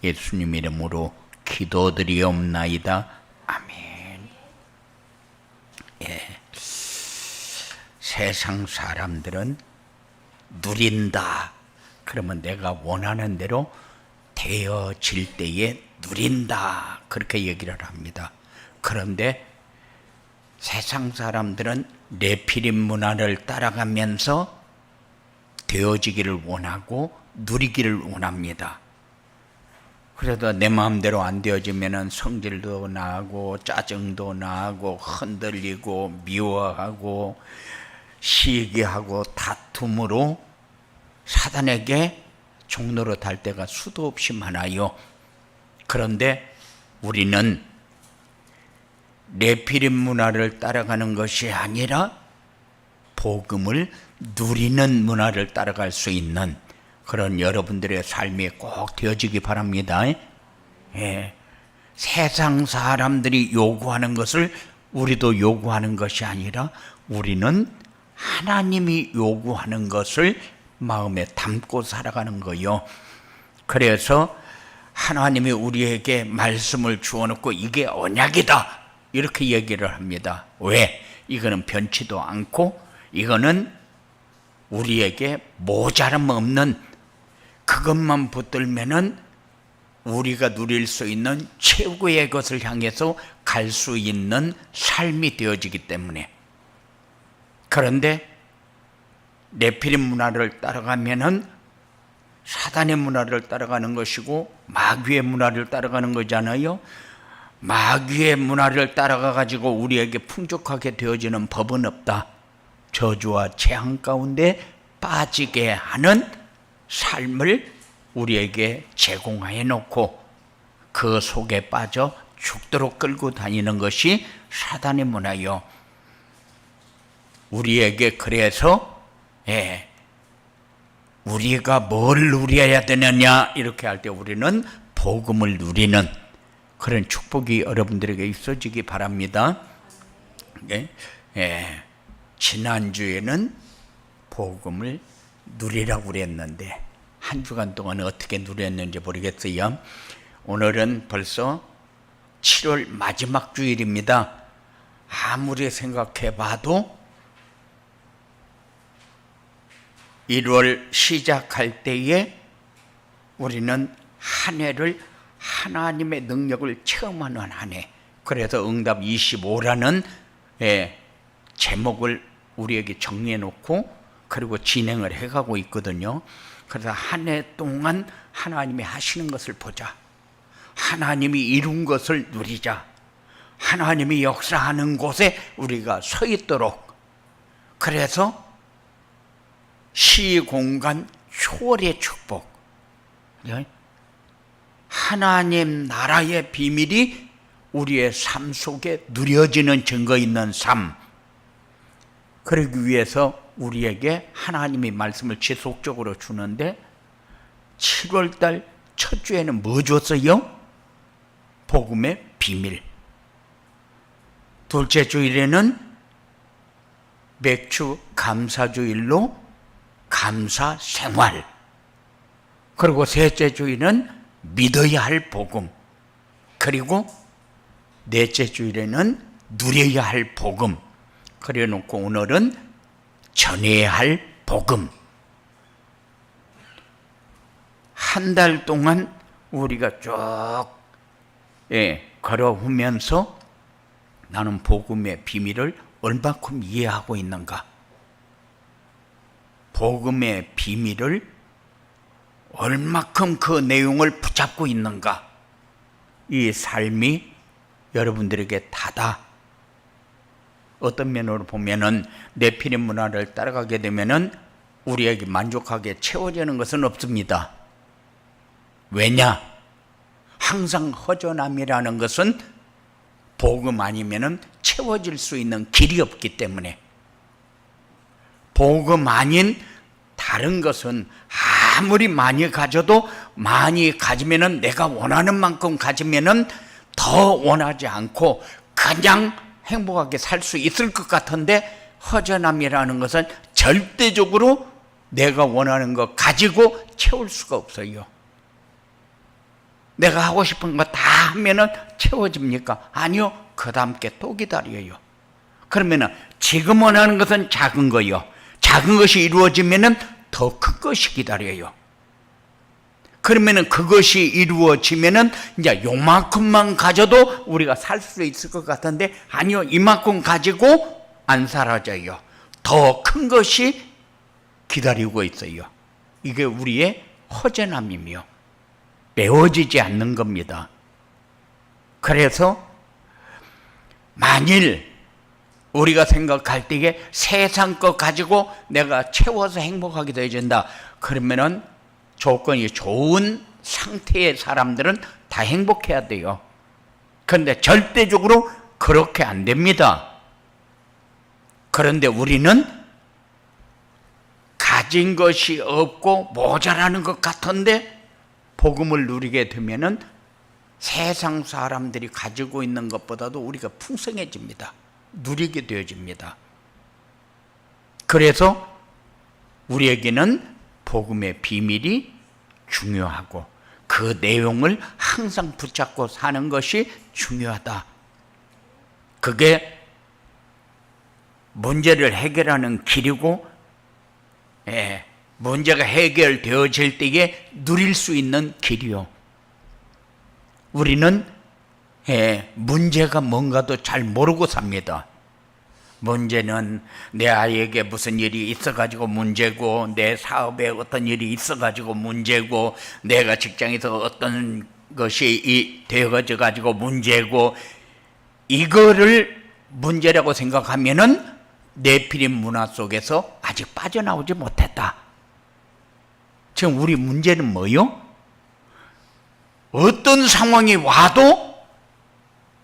예수님 이름으로 기도드리옵나이다. 아멘. 예. 세상 사람들은 누린다. 그러면 내가 원하는 대로 되어질 때에 누린다. 그렇게 얘기를 합니다. 그런데 세상 사람들은 네피림 문화를 따라가면서 되어지기를 원하고 누리기를 원합니다. 그래도 내 마음대로 안 되어지면 성질도 나고 짜증도 나고 흔들리고 미워하고 시기하고 다툼으로 사단에게 종로로 달 때가 수도 없이 많아요. 그런데 우리는 네피림 문화를 따라가는 것이 아니라 복음을 누리는 문화를 따라갈 수 있는 그런 여러분들의 삶이 꼭 되어지기 바랍니다. 예. 세상 사람들이 요구하는 것을 우리도 요구하는 것이 아니라 우리는 하나님이 요구하는 것을 마음에 담고 살아가는 거요. 그래서 하나님이 우리에게 말씀을 주어놓고 이게 언약이다 이렇게 얘기를 합니다. 왜? 이거는 변치도 않고 이거는 우리에게 모자람 없는 그것만 붙들면은 우리가 누릴 수 있는 최고의 것을 향해서 갈 수 있는 삶이 되어지기 때문에. 그런데 네피림 문화를 따라가면은 사단의 문화를 따라가는 것이고 마귀의 문화를 따라가는 거잖아요. 마귀의 문화를 따라가 가지고 우리에게 풍족하게 되어지는 법은 없다. 저주와 재앙 가운데 빠지게 하는 삶을 우리에게 제공해 놓고 그 속에 빠져 죽도록 끌고 다니는 것이 사단의 문화요. 우리에게 그래서 우리가 뭘 누려야 되느냐 이렇게 할 때 우리는 복음을 누리는 그런 축복이 여러분들에게 있어지기 바랍니다. 지난주에는 복음을 누리라고 그랬는데 한 주간 동안 어떻게 누렸는지 모르겠어요. 오늘은 벌써 7월 마지막 주일입니다. 아무리 생각해 봐도 1월 시작할 때에 우리는 한 해를 하나님의 능력을 체험하는 한 해. 그래서 응답 25라는 제목을 우리에게 정리해 놓고 그리고 진행을 해가고 있거든요. 그래서 한 해 동안 하나님이 하시는 것을 보자. 하나님이 이룬 것을 누리자. 하나님이 역사하는 곳에 우리가 서 있도록. 그래서 시공간 초월의 축복. 하나님 나라의 비밀이 우리의 삶 속에 누려지는 증거 있는 삶. 그러기 위해서 우리에게 하나님이 말씀을 지속적으로 주는데 7월달 첫 주에는 뭐 줬어요? 복음의 비밀. 둘째 주일에는 맥주 감사주일로 감사 생활. 그리고 셋째 주일은 믿어야 할 복음. 그리고 넷째 주일에는 누려야 할 복음. 그래 놓고 오늘은 전해야 할 복음. 한 달 동안 우리가 쭉 걸어오면서 나는 복음의 비밀을 얼마큼 이해하고 있는가? 복음의 비밀을 얼마큼 그 내용을 붙잡고 있는가? 이 삶이 여러분들에게 다다. 어떤 면으로 보면은 네피림 문화를 따라가게 되면은 우리에게 만족하게 채워지는 것은 없습니다. 왜냐? 항상 허전함이라는 것은 복음 아니면은 채워질 수 있는 길이 없기 때문에. 복음 아닌 다른 것은 아무리 많이 가져도 많이 가지면은 내가 원하는 만큼 가지면은 더 원하지 않고 그냥 행복하게 살 수 있을 것 같은데 허전함이라는 것은 절대적으로 내가 원하는 것 가지고 채울 수가 없어요. 내가 하고 싶은 거 다 하면은 채워집니까? 아니요. 그 다음 게 또 기다려요. 그러면은 지금 원하는 것은 작은 거요. 작은 것이 이루어지면은 더 큰 것이 기다려요. 그러면은 그것이 이루어지면은 이제 요만큼만 가져도 우리가 살 수 있을 것 같은데, 아니요. 이만큼 가지고 안 사라져요. 더 큰 것이 기다리고 있어요. 이게 우리의 허전함이며 메워지지 않는 겁니다. 그래서 만일 우리가 생각할 때에 세상 것 가지고 내가 채워서 행복하게 되어진다, 그러면은 조건이 좋은 상태의 사람들은 다 행복해야 돼요. 그런데 절대적으로 그렇게 안 됩니다. 그런데 우리는 가진 것이 없고 모자라는 것 같은데 복음을 누리게 되면은 세상 사람들이 가지고 있는 것보다도 우리가 풍성해집니다. 누리게 되어집니다. 그래서 우리에게는 복음의 비밀이 중요하고 그 내용을 항상 붙잡고 사는 것이 중요하다. 그게 문제를 해결하는 길이고, 문제가 해결되어질 때에 누릴 수 있는 길이요. 우리는 문제가 뭔가도 잘 모르고 삽니다. 문제는 내 아이에게 무슨 일이 있어가지고 문제고, 내 사업에 어떤 일이 있어가지고 문제고, 내가 직장에서 어떤 것이 되어가지고 문제고, 이거를 문제라고 생각하면은 네피림 문화 속에서 아직 빠져나오지 못했다. 지금 우리 문제는 뭐요? 어떤 상황이 와도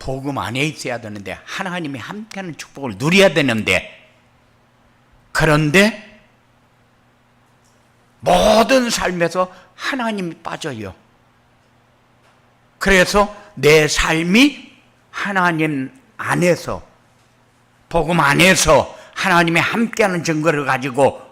복음 안에 있어야 되는데, 하나님이 함께하는 축복을 누려야 되는데, 그런데 모든 삶에서 하나님이 빠져요. 그래서 내 삶이 하나님 안에서, 복음 안에서 하나님이 함께하는 증거를 가지고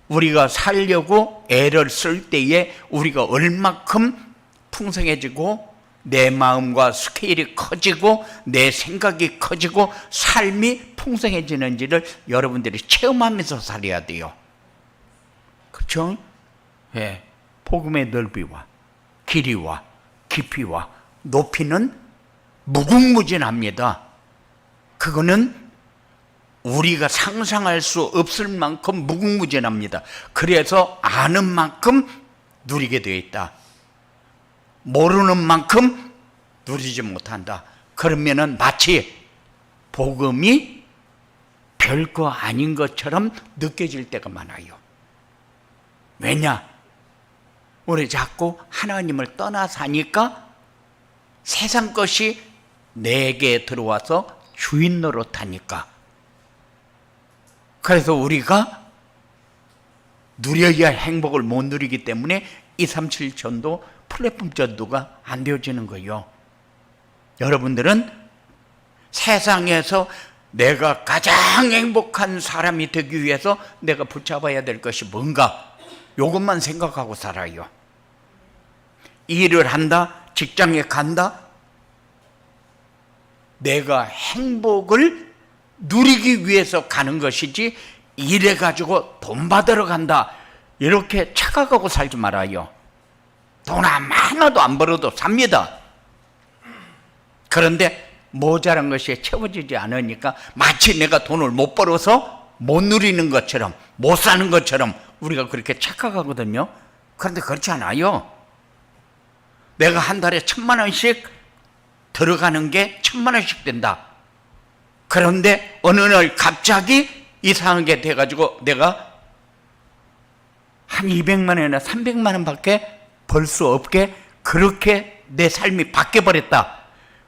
우리가 살려고 애를 쓸 때에 우리가 얼마큼 풍성해지고 내 마음과 스케일이 커지고 내 생각이 커지고 삶이 풍성해지는지를 여러분들이 체험하면서 살아야 돼요. 그렇죠? 복음의 넓이와 길이와 깊이와 높이는 무궁무진합니다. 그거는 우리가 상상할 수 없을 만큼 무궁무진합니다. 그래서 아는 만큼 누리게 되어 있다. 모르는 만큼 누리지 못한다. 그러면은 마치 복음이 별거 아닌 것처럼 느껴질 때가 많아요. 왜냐? 우리 자꾸 하나님을 떠나 사니까 세상 것이 내게 들어와서 주인 노릇하니까. 그래서 우리가 누려야 할 행복을 못 누리기 때문에 237 전도, 플랫폼 전도가 안 되어지는 거예요. 여러분들은 세상에서 내가 가장 행복한 사람이 되기 위해서 내가 붙잡아야 될 것이 뭔가, 이것만 생각하고 살아요. 일을 한다, 직장에 간다, 내가 행복을 누리기 위해서 가는 것이지 일해가지고 돈 받으러 간다, 이렇게 착각하고 살지 말아요. 돈 하나도 안 벌어도 삽니다. 그런데 모자란 것이 채워지지 않으니까 마치 내가 돈을 못 벌어서 못 누리는 것처럼, 못 사는 것처럼 우리가 그렇게 착각하거든요. 그런데 그렇지 않아요. 내가 한 달에 1,000만 원씩 들어가는 게 1,000만 원씩 된다. 그런데 어느 날 갑자기 이상하게 돼가지고 내가 한 200만 원이나 300만 원밖에 벌 수 없게 그렇게 내 삶이 바뀌어버렸다.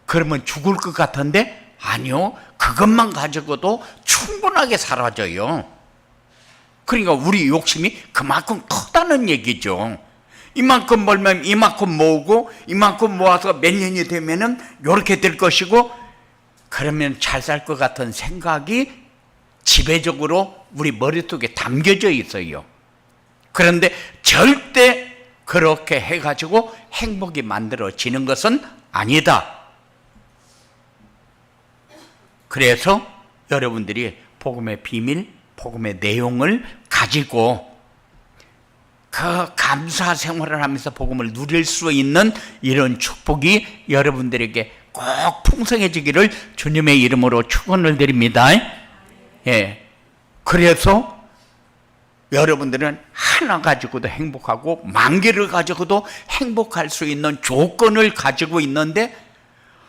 그러면 죽을 것 같은데, 아니요, 그것만 가지고도 충분하게 살아져요. 그러니까 우리 욕심이 그만큼 크다는 얘기죠. 이만큼 벌면 이만큼 모으고, 이만큼 모아서 몇 년이 되면은 이렇게 될 것이고, 그러면 잘 살 것 같은 생각이 지배적으로 우리 머릿속에 담겨져 있어요. 그런데 절대 그렇게 해가지고 행복이 만들어지는 것은 아니다. 그래서 여러분들이 복음의 비밀, 복음의 내용을 가지고 그 감사 생활을 하면서 복음을 누릴 수 있는 이런 축복이 여러분들에게 꼭 풍성해지기를 주님의 이름으로 축원을 드립니다. 예. 그래서 여러분들은 하나 가지고도 행복하고 만 개를 가지고도 행복할 수 있는 조건을 가지고 있는데,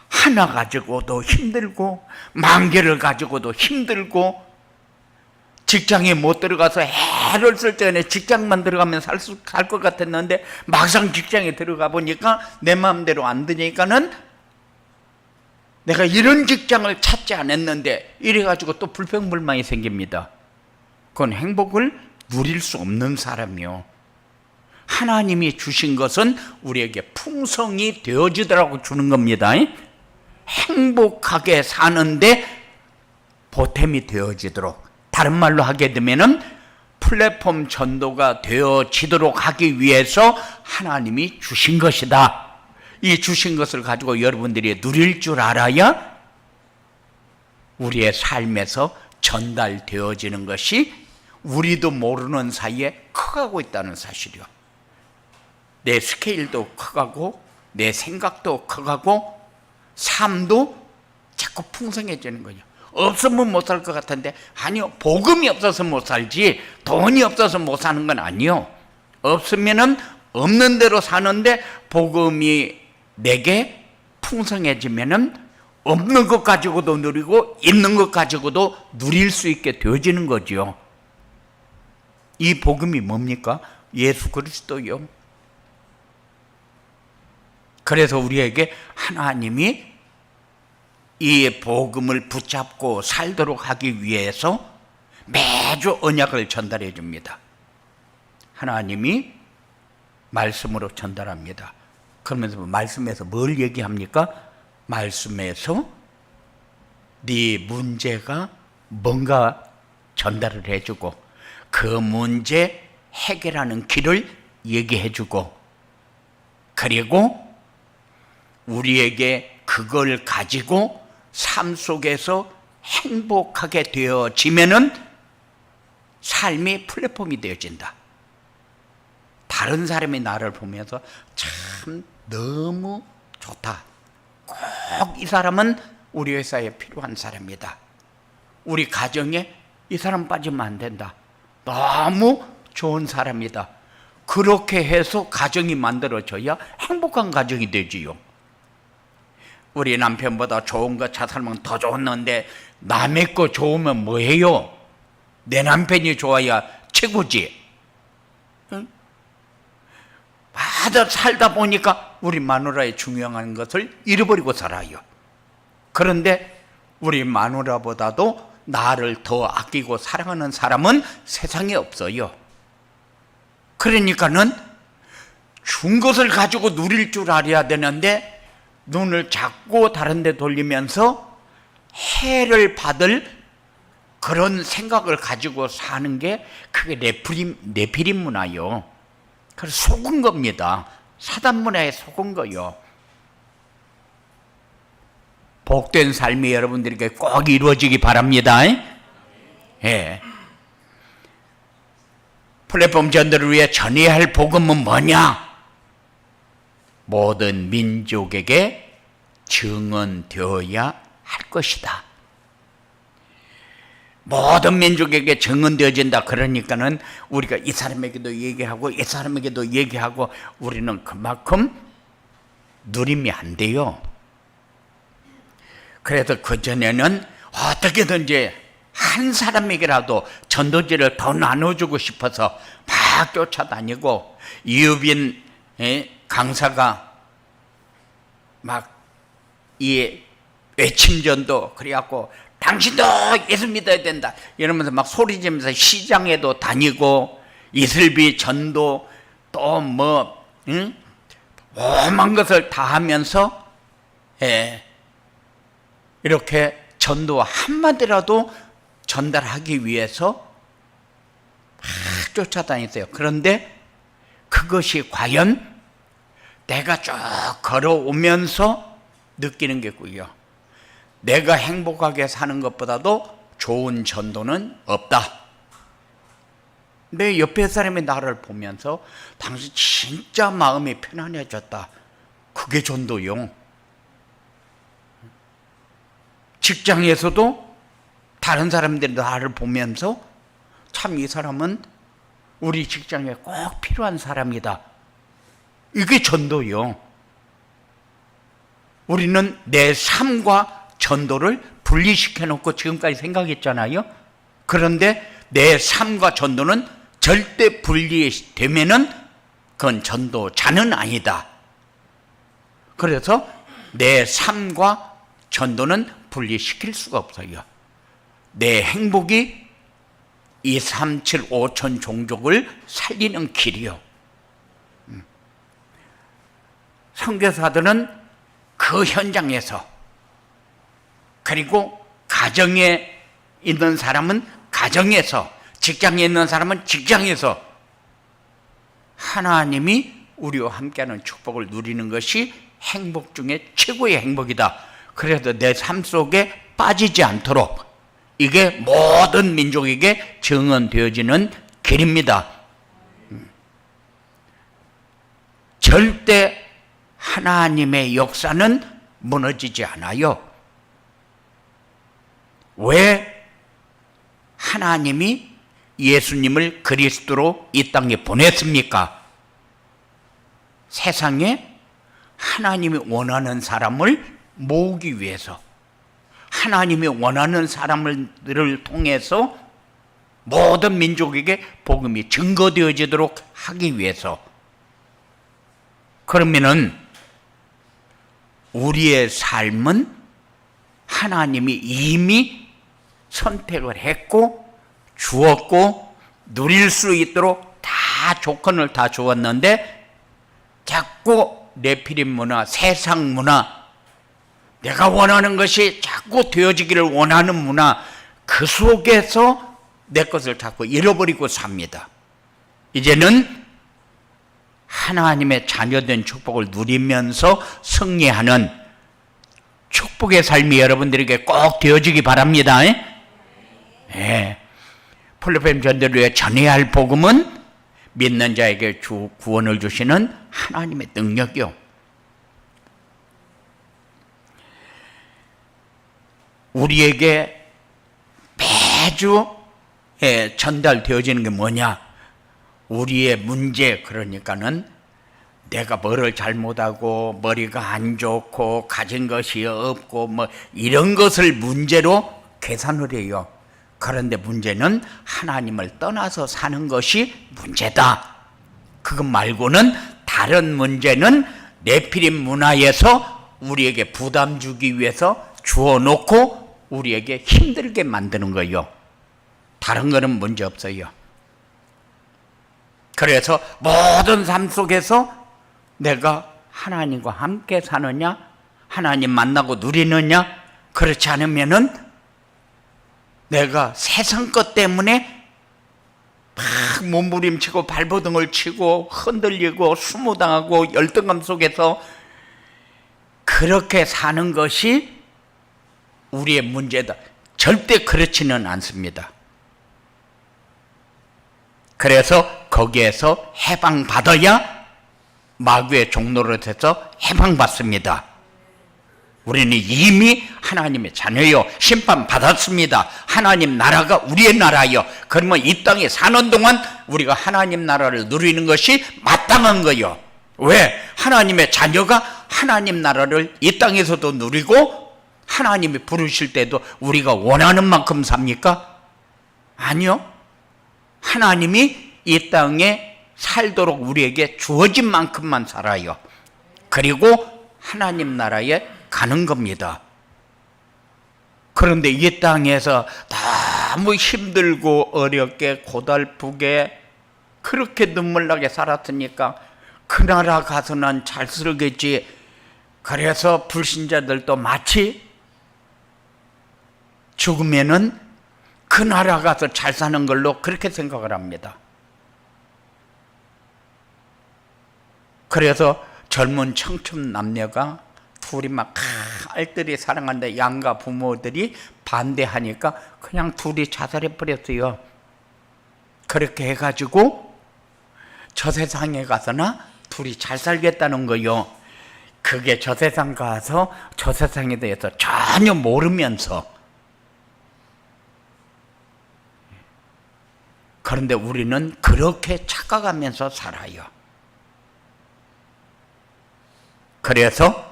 하나 가지고도 힘들고 만 개를 가지고도 힘들고, 직장에 못 들어가서 애를 쓸 때는 직장만 들어가면 살 것 같았는데 막상 직장에 들어가 보니까 내 마음대로 안 되니까는 내가 이런 직장을 찾지 않았는데 이래가지고 또 불평불만이 생깁니다. 그건 행복을 누릴 수 없는 사람이요. 하나님이 주신 것은 우리에게 풍성이 되어지더라고 주는 겁니다. 행복하게 사는데 보탬이 되어지도록, 다른 말로 하게 되면은 플랫폼 전도가 되어지도록 하기 위해서 하나님이 주신 것이다. 이 주신 것을 가지고 여러분들이 누릴 줄 알아야 우리의 삶에서 전달되어지는 것이 우리도 모르는 사이에 커가고 있다는 사실이요. 내 스케일도 커가고 내 생각도 커가고 삶도 자꾸 풍성해지는 거죠. 없으면 못 살 것 같은데, 아니요, 복음이 없어서 못 살지 돈이 없어서 못 사는 건 아니요. 없으면은 없는 대로 사는데 복음이 내게 풍성해지면은 없는 것 가지고도 누리고 있는 것 가지고도 누릴 수 있게 되어지는 거죠. 이 복음이 뭡니까? 예수 그리스도요. 그래서 우리에게 하나님이 이 복음을 붙잡고 살도록 하기 위해서 매주 언약을 전달해 줍니다. 하나님이 말씀으로 전달합니다. 그러면서 말씀에서 뭘 얘기합니까? 말씀에서 네 문제가 뭔가 전달을 해주고 그 문제 해결하는 길을 얘기해주고, 그리고 우리에게 그걸 가지고 삶 속에서 행복하게 되어지면은 삶이 플랫폼이 되어진다. 다른 사람이 나를 보면서 참 너무 좋다. 꼭 이 사람은 우리 회사에 필요한 사람이다. 우리 가정에 이 사람 빠지면 안 된다. 너무 좋은 사람이다. 그렇게 해서 가정이 만들어져야 행복한 가정이 되지요. 우리 남편보다 좋은 거 차 살면 더 좋았는데 남의 거 좋으면 뭐해요? 내 남편이 좋아야 최고지. 응? 맞아, 살다 보니까 우리 마누라의 중요한 것을 잃어버리고 살아요. 그런데 우리 마누라보다도 나를 더 아끼고 사랑하는 사람은 세상에 없어요. 그러니까는 준 것을 가지고 누릴 줄 알아야 되는데 눈을 자꾸 다른 데 돌리면서 해를 받을 그런 생각을 가지고 사는 게 그게 네피림 문화요. 그래서 속은 겁니다. 사단 문화에 속은 거요. 복된 삶이 여러분들에게 꼭 이루어지기 바랍니다. 예. 플랫폼 전도를 위해 전해야 할 복음은 뭐냐? 모든 민족에게 증언되어야 할 것이다. 모든 민족에게 증언되어진다. 그러니까는 우리가 이 사람에게도 얘기하고 이 사람에게도 얘기하고 우리는 그만큼 누림이 안 돼요. 그래서 그전에는 어떻게든지 한 사람에게라도 전도지를 더 나눠주고 싶어서 막 쫓아다니고, 이유빈 강사가 막 이 외침전도 그래갖고 당신도 예수 믿어야 된다 이러면서 막 소리지면서 시장에도 다니고 이슬비 전도 또 뭐 오만 것을 다 하면서 이렇게 전도 한마디라도 전달하기 위해서 막 쫓아다녔어요. 그런데 그것이 과연 내가 쭉 걸어오면서 느끼는 게고요. 내가 행복하게 사는 것보다도 좋은 전도는 없다. 내 옆에 사람이 나를 보면서 당신 진짜 마음이 편안해졌다. 그게 전도요. 직장에서도 다른 사람들이 나를 보면서 참 이 사람은 우리 직장에 꼭 필요한 사람이다. 이게 전도요. 우리는 내 삶과 전도를 분리시켜 놓고 지금까지 생각했잖아요. 그런데 내 삶과 전도는 절대 분리되면은 그건 전도자는 아니다. 그래서 내 삶과 전도는 분리시킬 수가 없어요. 내 행복이 2, 3, 7, 5천 종족을 살리는 길이요. 선교사들은 그 현장에서, 그리고 가정에 있는 사람은 가정에서, 직장에 있는 사람은 직장에서 하나님이 우리와 함께하는 축복을 누리는 것이 행복 중에 최고의 행복이다. 그래서 내 삶 속에 빠지지 않도록 이게 모든 민족에게 증언되어지는 길입니다. 절대 하나님의 역사는 무너지지 않아요. 왜 하나님이 예수님을 그리스도로 이 땅에 보냈습니까? 세상에 하나님이 원하는 사람을 모으기 위해서, 하나님이 원하는 사람들을 통해서 모든 민족에게 복음이 증거되어지도록 하기 위해서. 그러면은 우리의 삶은 하나님이 이미 선택을 했고 주었고 누릴 수 있도록 다 조건을 다 주었는데, 자꾸 네피림 문화, 세상 문화, 내가 원하는 것이 자꾸 되어지기를 원하는 문화, 그 속에서 내 것을 자꾸 잃어버리고 삽니다. 이제는 하나님의 자녀된 축복을 누리면서 승리하는 축복의 삶이 여러분들에게 꼭 되어지기 바랍니다. 예. 폴리페임 전도를 위해 전해야 할 복음은 믿는 자에게 구원을 주시는 하나님의 능력이요. 우리에게 매주 전달되어지는 게 뭐냐? 우리의 문제, 그러니까는 내가 뭐를 잘못하고 머리가 안 좋고 가진 것이 없고 뭐 이런 것을 문제로 계산을 해요. 그런데 문제는 하나님을 떠나서 사는 것이 문제다. 그것 말고는 다른 문제는 네피림 문화에서 우리에게 부담 주기 위해서 주어놓고 우리에게 힘들게 만드는 거예요. 다른 거는 문제 없어요. 그래서 모든 삶 속에서 내가 하나님과 함께 사느냐, 하나님 만나고 누리느냐, 그렇지 않으면은 내가 세상 것 때문에 막 몸부림치고 발버둥을 치고 흔들리고 수모당하고 열등감 속에서 그렇게 사는 것이 우리의 문제다. 절대 그렇지는 않습니다. 그래서 거기에서 해방받아야 마귀의 종로로 돼서 해방받습니다. 우리는 이미 하나님의 자녀요, 심판받았습니다. 하나님 나라가 우리의 나라요. 그러면 이 땅에 사는 동안 우리가 하나님 나라를 누리는 것이 마땅한 거요. 왜? 하나님의 자녀가 하나님 나라를 이 땅에서도 누리고 하나님이 부르실 때도 우리가 원하는 만큼 삽니까? 아니요. 하나님이 이 땅에 살도록 우리에게 주어진 만큼만 살아요. 그리고 하나님 나라에 가는 겁니다. 그런데 이 땅에서 너무 힘들고 어렵게 고달프게 그렇게 눈물나게 살았으니까 그 나라 가서는 잘 살겠지. 그래서 불신자들도 마치 죽으면은 그 나라 가서 잘 사는 걸로 그렇게 생각을 합니다. 그래서 젊은 청춘 남녀가 둘이 막 알뜰히 사랑하는데 양가 부모들이 반대하니까 그냥 둘이 자살해 버렸어요. 그렇게 해가지고 저 세상에 가서나 둘이 잘 살겠다는 거요. 그게 저 세상 가서 저 세상에 대해서 전혀 모르면서. 그런데 우리는 그렇게 착각하면서 살아요. 그래서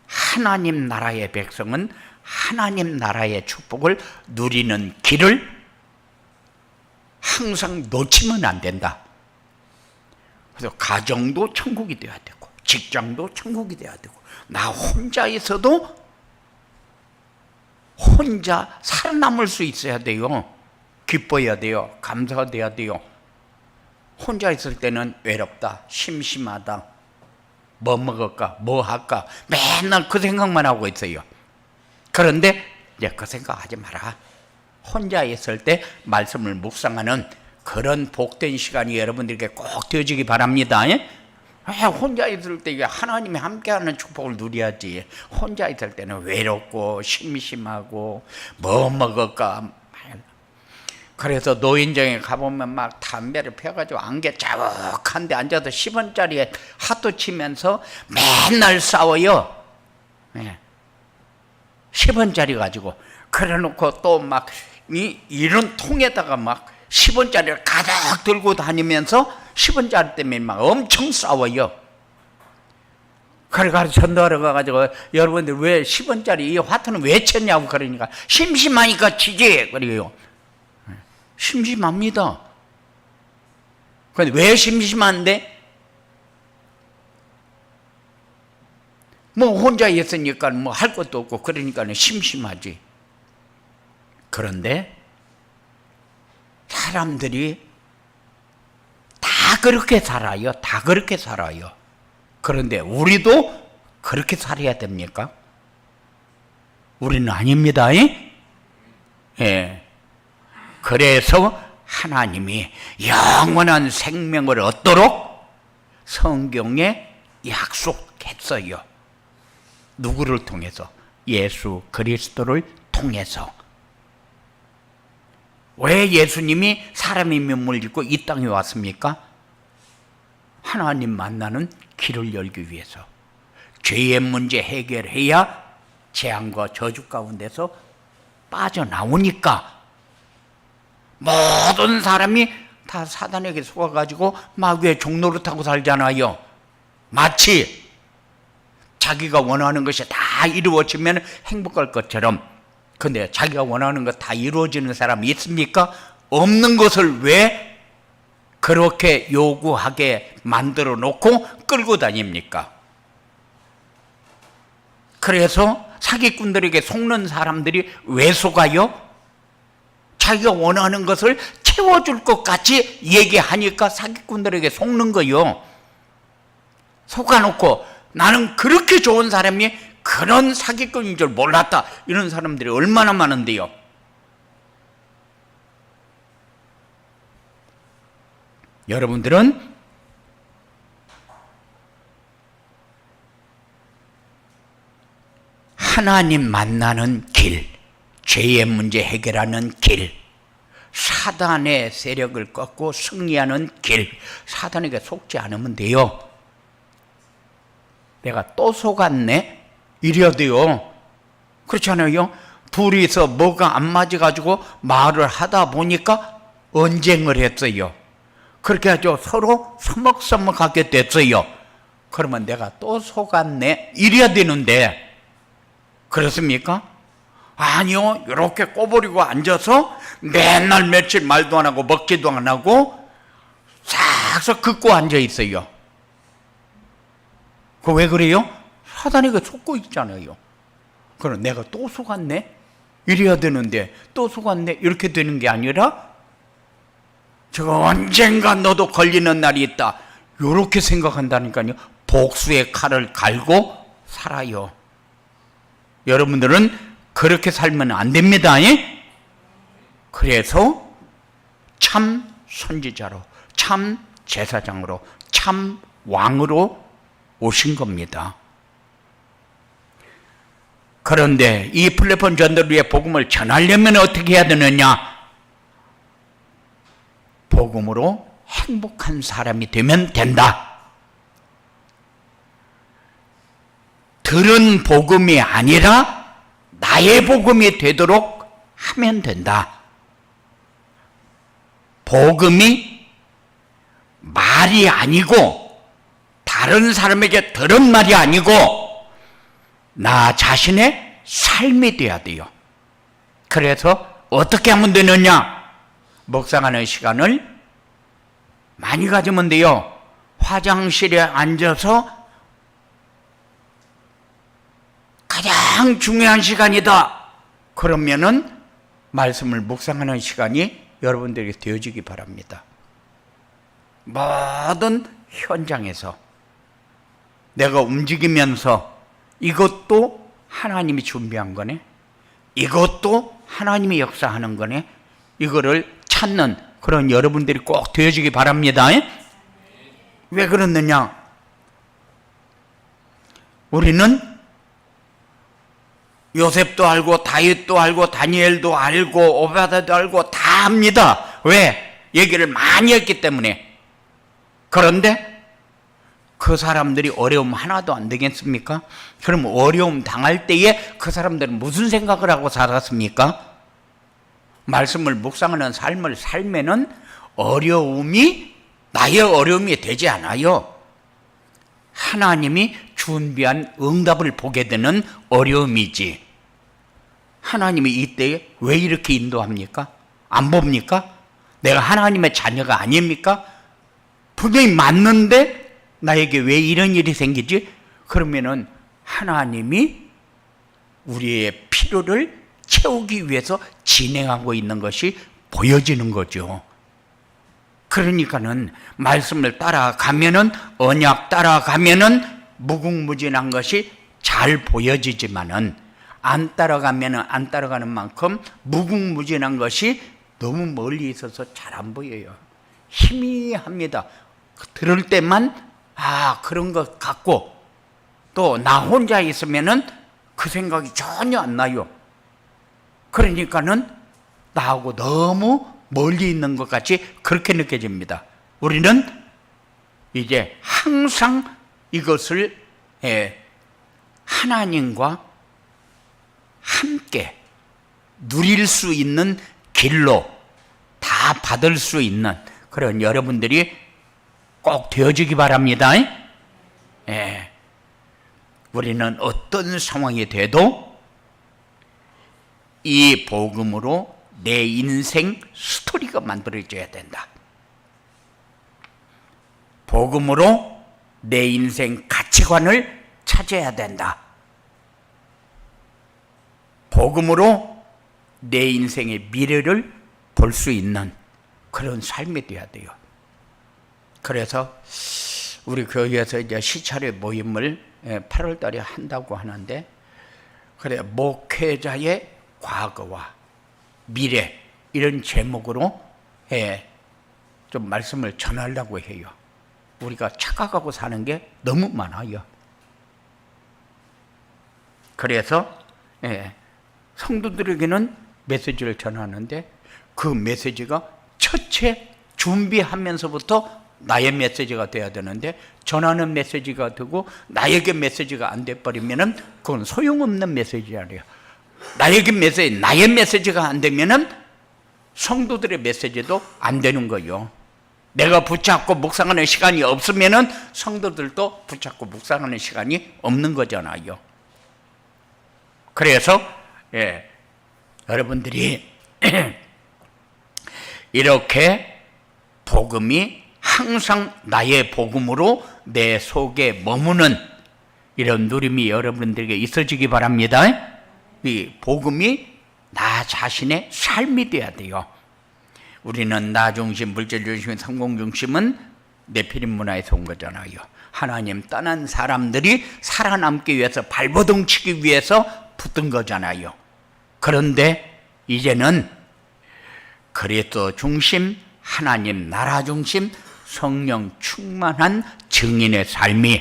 하나님 나라의 백성은 하나님 나라의 축복을 누리는 길을 항상 놓치면 안 된다. 그래서 가정도 천국이 되어야 되고 직장도 천국이 되어야 되고 나 혼자 있어도 혼자 살아남을 수 있어야 돼요. 기뻐야 돼요. 감사돼야 돼요. 혼자 있을 때는 외롭다, 심심하다, 뭐 먹을까, 뭐 할까 맨날 그 생각만 하고 있어요. 그런데 이제 그 생각하지 마라. 혼자 있을 때 말씀을 묵상하는 그런 복된 시간이 여러분들에게 꼭 되어지기 바랍니다. 혼자 있을 때 하나님이 함께하는 축복을 누려야지. 혼자 있을 때는 외롭고 심심하고 뭐 먹을까. 그래서 노인정에 가보면 막 담배를 펴가지고 안개 자욱한데 앉아서 10원짜리에 하도 치면서 맨날 싸워요. 10원짜리 가지고. 그래 놓고 또 막 이런 통에다가 막 10원짜리를 가득 들고 다니면서 10원짜리 때문에 막 엄청 싸워요. 그래가지고 전도하러 가가지고 여러분들 왜 10원짜리 이 화투는 왜 쳤냐고 그러니까 심심하니까 치지. 그래요. 심심합니다. 그런데 왜 심심한데? 뭐 혼자 있으니까 뭐 할 것도 없고 그러니까 심심하지. 그런데 사람들이 다 그렇게 살아요. 다 그렇게 살아요. 그런데 우리도 그렇게 살아야 됩니까? 우리는 아닙니다. 예. 그래서 하나님이 영원한 생명을 얻도록 성경에 약속했어요. 누구를 통해서? 예수 그리스도를 통해서. 왜 예수님이 사람의 면목을 입고 이 땅에 왔습니까? 하나님 만나는 길을 열기 위해서. 죄의 문제 해결해야 재앙과 저주 가운데서 빠져나오니까. 모든 사람이 다 사단에게 속아가지고 마귀의 종노릇 하고 살잖아요. 마치 자기가 원하는 것이 다 이루어지면 행복할 것처럼. 근데 자기가 원하는 것 다 이루어지는 사람이 있습니까? 없는 것을 왜 그렇게 요구하게 만들어 놓고 끌고 다닙니까? 그래서 사기꾼들에게 속는 사람들이 왜 속아요? 자기가 원하는 것을 채워줄 것 같이 얘기하니까 사기꾼들에게 속는 거요. 속아놓고 나는 그렇게 좋은 사람이 그런 사기꾼인 줄 몰랐다. 이런 사람들이 얼마나 많은데요. 여러분들은 하나님 만나는 길, 죄의 문제 해결하는 길, 사단의 세력을 꺾고 승리하는 길, 사단에게 속지 않으면 돼요. 내가 또 속았네? 이래야 돼요. 그렇잖아요. 둘이서 뭐가 안 맞아가지고 말을 하다 보니까 언쟁을 했어요. 그렇게 해서 서로 서먹서먹하게 됐어요. 그러면 내가 또 속았네? 이래야 되는데 그렇습니까? 아니요. 이렇게 꼬부리고 앉아서 맨날 며칠 말도 안 하고 먹지도 안 하고 싹싹 긋고 앉아 있어요. 그 왜 그래요? 사단에게 속고 있잖아요. 그럼 내가 또 속았네? 이래야 되는데 또 속았네? 이렇게 되는 게 아니라 저거 언젠가 너도 걸리는 날이 있다. 이렇게 생각한다니까요. 복수의 칼을 갈고 살아요. 여러분들은 그렇게 살면 안 됩니다. 그래서 참 선지자로, 참 제사장으로, 참 왕으로 오신 겁니다. 그런데 이 플레폰 전도리의 복음을 전하려면 어떻게 해야 되느냐? 복음으로 행복한 사람이 되면 된다. 들은 복음이 아니라 나의 복음이 되도록 하면 된다. 복음이 말이 아니고 다른 사람에게 들은 말이 아니고 나 자신의 삶이 돼야 돼요. 그래서 어떻게 하면 되느냐? 묵상하는 시간을 많이 가지면 돼요. 화장실에 앉아서 가장 중요한 시간이다. 그러면은 말씀을 묵상하는 시간이 여러분들에게 되어지기 바랍니다. 모든 현장에서 내가 움직이면서 이것도 하나님이 준비한 거네, 이것도 하나님이 역사하는 거네, 이거를 찾는 그런 여러분들이 꼭 되어지기 바랍니다. 왜 그러느냐? 우리는 요셉도 알고 다윗도 알고 다니엘도 알고 오베드도 알고 다 압니다. 왜? 얘기를 많이 했기 때문에. 그런데 그 사람들이 어려움 하나도 안 되겠습니까? 그럼 어려움 당할 때에 그 사람들은 무슨 생각을 하고 살았습니까? 말씀을 묵상하는 삶을 살면은 어려움이 나의 어려움이 되지 않아요. 하나님이 준비한 응답을 보게 되는 어려움이지. 하나님이 이때에 왜 이렇게 인도합니까? 안 봅니까? 내가 하나님의 자녀가 아닙니까? 분명히 맞는데 나에게 왜 이런 일이 생기지? 그러면은 하나님이 우리의 필요를 채우기 위해서 진행하고 있는 것이 보여지는 거죠. 그러니까는 말씀을 따라가면은, 언약 따라가면은 무궁무진한 것이 잘 보여지지만은 안 따라가면은 안 따라가는 만큼 무궁무진한 것이 너무 멀리 있어서 잘 안 보여요. 희미합니다. 들을 때만 그런 것 같고, 또 나 혼자 있으면은 그 생각이 전혀 안 나요. 그러니까는 나하고 너무 멀리 있는 것 같이 그렇게 느껴집니다. 우리는 이제 항상 이것을 하나님과 함께 누릴 수 있는 길로 다 받을 수 있는 그런 여러분들이 꼭 되어지기 바랍니다. 우리는 어떤 상황이 돼도 이 복음으로 내 인생 스토리가 만들어져야 된다. 복음으로 내 인생 가치관을 찾아야 된다. 복음으로 내 인생의 미래를 볼 수 있는 그런 삶이 되어야 돼요. 그래서 우리 교회에서 이제 시찰회 모임을 8월 달에 한다고 하는데, 그래 목회자의 과거와 미래 이런 제목으로 좀 말씀을 전하려고 해요. 우리가 착각하고 사는 게 너무 많아요. 그래서 성도들에게는 메시지를 전하는데 그 메시지가 첫째 준비하면서부터 나의 메시지가 돼야 되는데, 전하는 메시지가 되고 나에게 메시지가 안 돼버리면은 그건 소용없는 메시지예요. 나의 메시지가 안 되면은 성도들의 메시지도 안 되는 거예요. 내가 붙잡고 묵상하는 시간이 없으면은 성도들도 붙잡고 묵상하는 시간이 없는 거잖아요. 그래서 여러분들이 이렇게 복음이 항상 나의 복음으로 내 속에 머무는 이런 누림이 여러분들에게 있어지기 바랍니다. 이 복음이 나 자신의 삶이 돼야 돼요. 우리는 나 중심, 물질 중심, 성공 중심은 네피림 문화에서 온 거잖아요. 하나님 떠난 사람들이 살아남기 위해서 발버둥 치기 위해서 붙은 거잖아요. 그런데 이제는 그리스도 중심, 하나님 나라 중심, 성령 충만한 증인의 삶이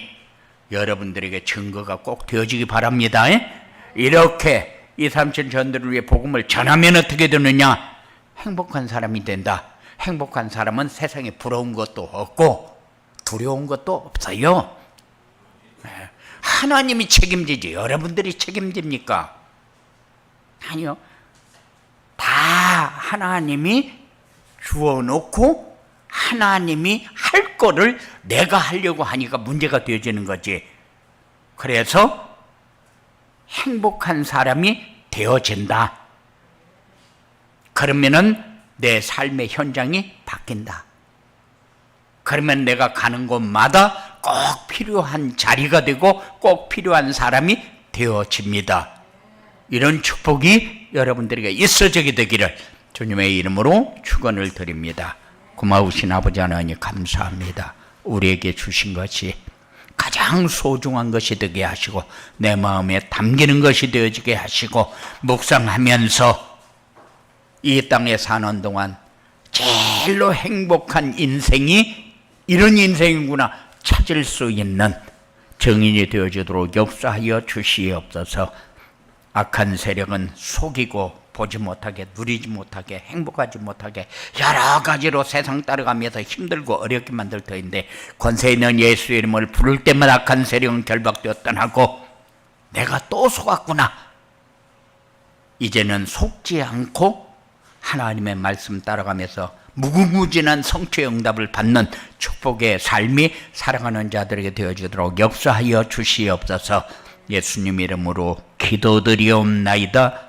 여러분들에게 증거가 꼭 되어지기 바랍니다. 이렇게 2, 3천 전도를 위해 복음을 전하면 어떻게 되느냐? 행복한 사람이 된다. 행복한 사람은 세상에 부러운 것도 없고 두려운 것도 없어요. 하나님이 책임지지 여러분들이 책임집니까? 아니요. 다 하나님이 주어놓고 하나님이 할 거를 내가 하려고 하니까 문제가 되어지는 거지. 그래서 행복한 사람이 되어진다. 그러면은 내 삶의 현장이 바뀐다. 그러면 내가 가는 곳마다 꼭 필요한 자리가 되고 꼭 필요한 사람이 되어집니다. 이런 축복이 여러분들에게 있어지게 되기를 주님의 이름으로 축원을 드립니다. 고마우신 아버지 하나님 감사합니다. 우리에게 주신 것이 가장 소중한 것이 되게 하시고 내 마음에 담기는 것이 되어지게 하시고 묵상하면서 이 땅에 사는 동안 제일로 행복한 인생이 이런 인생이구나 찾을 수 있는 증인이 되어지도록 역사하여 주시옵소서. 악한 세력은 속이고 보지 못하게, 누리지 못하게, 행복하지 못하게 여러 가지로 세상 따라가면서 힘들고 어렵게 만들 터인데 권세 있는 예수 이름을 부를 때마다 악한 세력은 결박되어 떠나고 내가 또 속았구나. 이제는 속지 않고 하나님의 말씀 따라가면서 무궁무진한 성취의 응답을 받는 축복의 삶이 살아가는 자들에게 되어지도록 역사하여 주시옵소서. 예수님 이름으로 기도드리옵나이다.